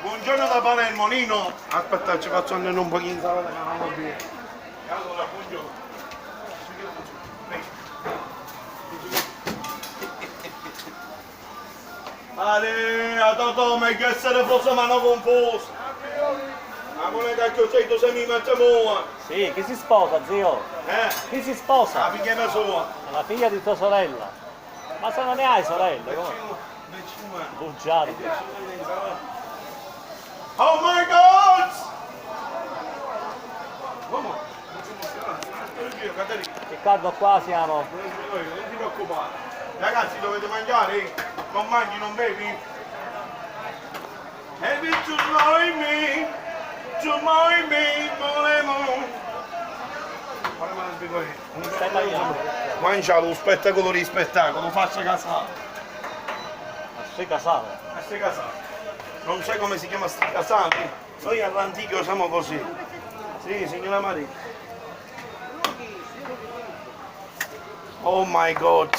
Buongiorno da Palermo, Nino. Aspetta, ci faccio andare un pochino di insalata che non va bene. Allora, buongiorno. Ale, a Totò, ma che essere fosse mano confusa. Ma non è che sei tu sei mi mettiamo. Sì, chi si sposa, zio? Chi si sposa? La figlia sua. La figlia di tua sorella. Ma se non ne hai sorelle, come? Bugiardo. Oh my God! Riccardo, qua siamo. Non ti preoccupare. Ragazzi, dovete mangiare? Non mangi, non bevi? Have it to me, volemo. Stai tagliando. Mangia lo spettacolo di spettacolo, faccia casale. Ma sei casato? Queste casate. Non sai come si chiama sti casati? Noi all'antico siamo così. Sì, signora Maria. Oh my God.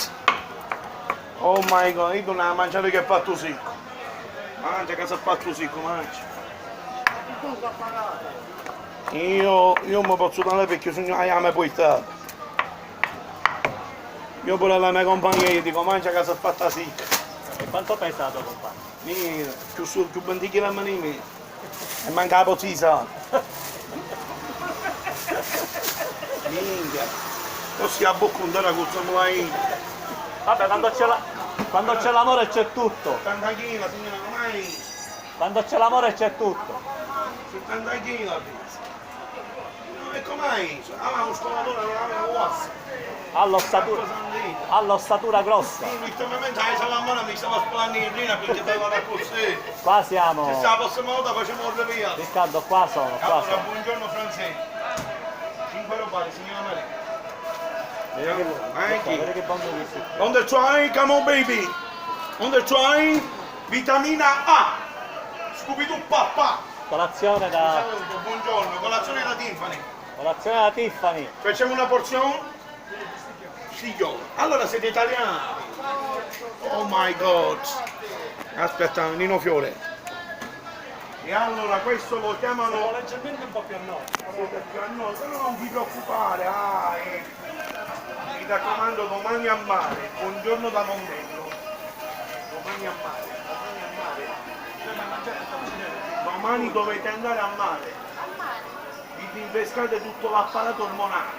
Oh my God, io non ho mangiato che è fatto secco. Mangia che si è fatto secco, mangia. Io mi posso dare perché sono a me poi sta. Io pure alla mia compagnia gli dico mangia che si è fatta secca. E quanto pesa la tua compagna? Più 20 kg di me. E manca la pozzisa. Minchia. Così a bocca un dara con in. Vabbè, quando c'è l'amore c'è tutto. 70 kg, signora, ormai. Quando c'è l'amore c'è tutto. 70 kg. E com'è? Ah, uno scolatore non aveva ossa. All'ossatura grossa. Ultimamente la mano mi stava spalando in rina perché stava da così. Qua siamo. Se la prossima volta facciamo il via. Riccardo, qua sono. Allora, buongiorno francese. 5 robari, signora Maria. Vedi che buon giudizio. On the train, come on baby. On the train, vitamina A. Scooby-Doo papà. Colazione da Buongiorno, colazione da Tiffany. Tiffany. Facciamo una porzione? Figlio. Allora siete italiani. Oh my God. Aspetta, Nino Fiore. E allora questo lo chiamano... leggermente un po' più a nord. Siete più a noi, però non vi preoccupare. Mi raccomando, domani a mare. Buongiorno da Mondello. Domani a mare. Domani dovete andare a mare. Vi rinfrescate tutto l'apparato ormonale.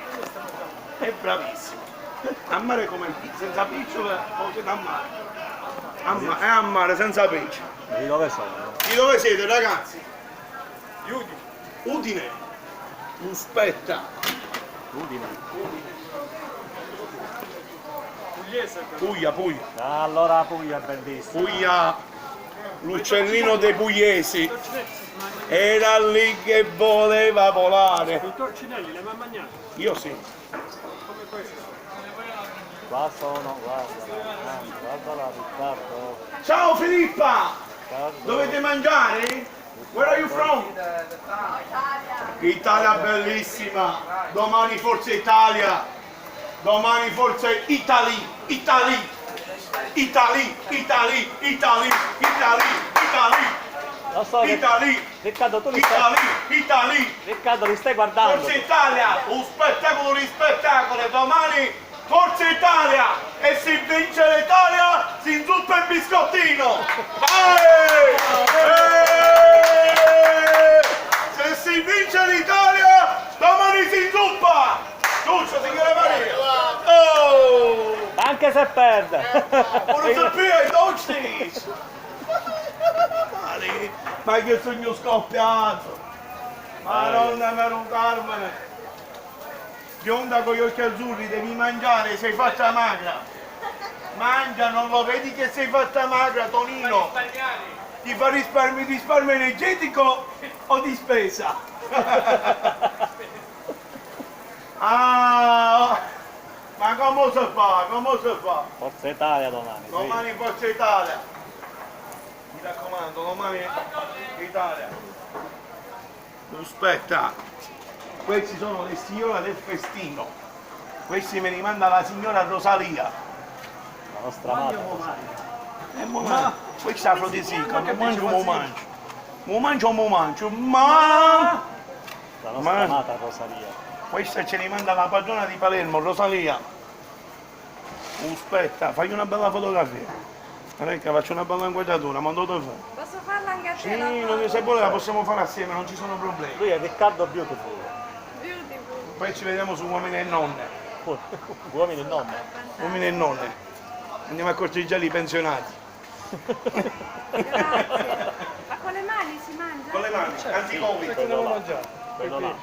È bravissimo. A mare come il senza picciole potete a mare. È a mare senza pesce. Di dove sono? Di dove siete ragazzi? Di Udine. Udine. Un spettacolo. Udine. Pugliese. Puglia. Allora Puglia è bellissima. Puglia, l'uccellino dei pugliesi. Era lì che voleva volare. I torcinelli le mai mangiati? Io sì. Come questo? Qua sono, guarda Riccardo. Ciao Filippa! Riccardo. Dovete mangiare? Where are you from? Italia bellissima. Domani forse Italia. Domani forse Italy. Lo so che... Italy. Riccardo, tu li stai... Italy. Riccardo, li stai guardando. Forza Italia, un spettacolo di spettacoli, domani Forza Italia e se vince l'Italia si inzuppa il biscottino! Se si vince l'Italia domani si inzuppa! Giusto signora Maria! Oh! Anche se perde. Voglio sapere, dolcis! Ma che sogno scoppiato! Madonna mia Carmine! Bionda con gli occhi azzurri, devi mangiare, sei fatta magra! Mangia, non lo vedi che sei fatta magra, Tonino? Ti fa risparmio energetico o di spesa? Ah, ma come si fa? Come si fa? Forza Italia domani. Domani Forza Italia! Mi raccomando, domani Italia! Aspetta! Questi sono le signore del festino. Questi me li manda la signora Rosalia. La nostra madre. E mo questa è afrodisiaca, non mangio, mo mangio. Mo mangio o mo mangio, ma... La nostra Ma- amata Rosalia. Questa ce li manda la padrona di Palermo, Rosalia. Aspetta, fai una bella fotografia. Ecco, faccio una bella inquadratura, mando te fa. Posso farla anche a te? Sì, la non foto? se vuole la possiamo fare assieme, non ci sono problemi. Lui è Riccardo Beautiful. Beautiful. Poi ci vediamo su Uomini e Nonne. Uomini e nonne. Uomini e Nonne. Andiamo a corteggiare i pensionati. Grazie. Ma con le mani si mangia? Con le mani, anti-covid. Che devo mangiare? Quello là.